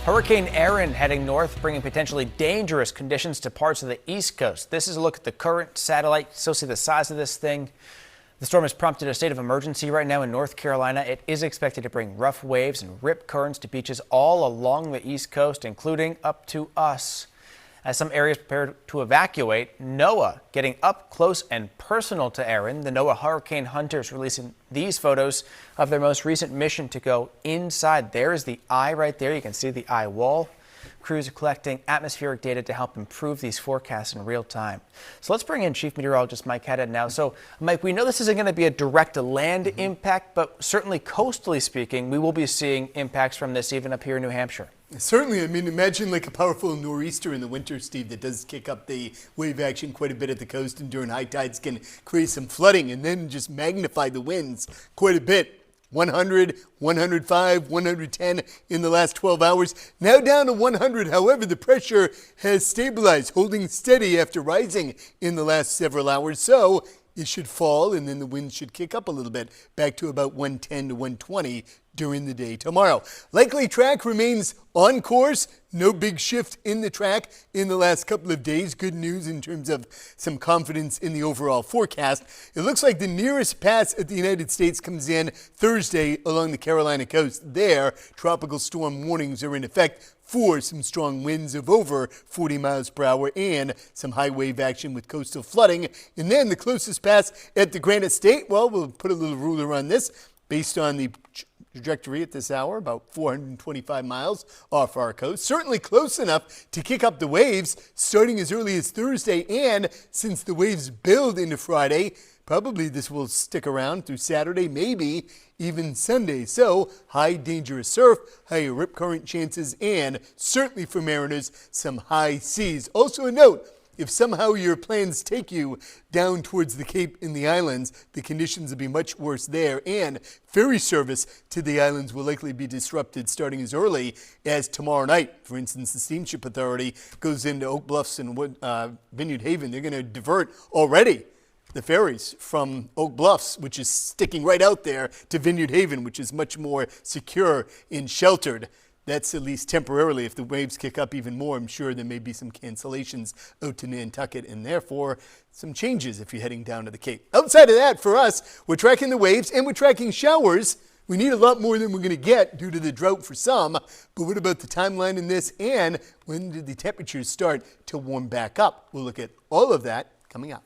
Hurricane Erin heading north, bringing potentially dangerous conditions to parts of the East Coast. This is a look at the current satellite. Still see the size of this thing. The storm has prompted a state of emergency right now in North Carolina. It is expected to bring rough waves and rip currents to beaches all along the East Coast, including up to us. As some areas prepare to evacuate, NOAA getting up close and personal to Erin. The NOAA hurricane hunters releasing these photos of their most recent mission to go inside. There is the eye right there. You can see the eye wall. Crews are collecting atmospheric data to help improve these forecasts in real time. So let's bring in Chief Meteorologist Mike Haddad now. So Mike, we know this isn't going to be a direct land impact, but certainly coastally speaking, we will be seeing impacts from this even up here in New Hampshire. Certainly. I mean, imagine like a powerful nor'easter in the winter, Steve, that does kick up the wave action quite a bit at the coast, and during high tides can create some flooding and then just magnify the winds quite a bit. 100, 105, 110 in the last 12 hours. Now down to 100. However, the pressure has stabilized, holding steady after rising in the last several hours. So it should fall, and then the wind should kick up a little bit, back to about 110 to 120 during the day tomorrow. Likely track remains on course. No big shift in the track in the last couple of days. Good news in terms of some confidence in the overall forecast. It looks like the nearest pass at the United States comes in Thursday along the Carolina coast. There, tropical storm warnings are in effect for some strong winds of over 40 miles per hour and some high wave action with coastal flooding. And then the closest pass at the Granite State, well, we'll put a little ruler on this based on the trajectory at this hour, about 425 miles off our coast. Certainly close enough to kick up the waves starting as early as Thursday. And since the waves build into Friday, probably this will stick around through Saturday, maybe even Sunday. So high dangerous surf, high rip current chances, and certainly for mariners, some high seas. Also a note, if somehow your plans take you down towards the Cape in the islands, the conditions will be much worse there, and ferry service to the islands will likely be disrupted starting as early as tomorrow night. For instance, the Steamship Authority goes into Oak Bluffs and Vineyard Haven. They're going to divert already the ferries from Oak Bluffs, which is sticking right out there, to Vineyard Haven, which is much more secure and sheltered. That's at least temporarily. If the waves kick up even more, I'm sure there may be some cancellations out to Nantucket and therefore some changes if you're heading down to the Cape. Outside of that, for us, we're tracking the waves and we're tracking showers. We need a lot more than we're going to get due to the drought for some. But what about the timeline in this, and when did the temperatures start to warm back up? We'll look at all of that coming up.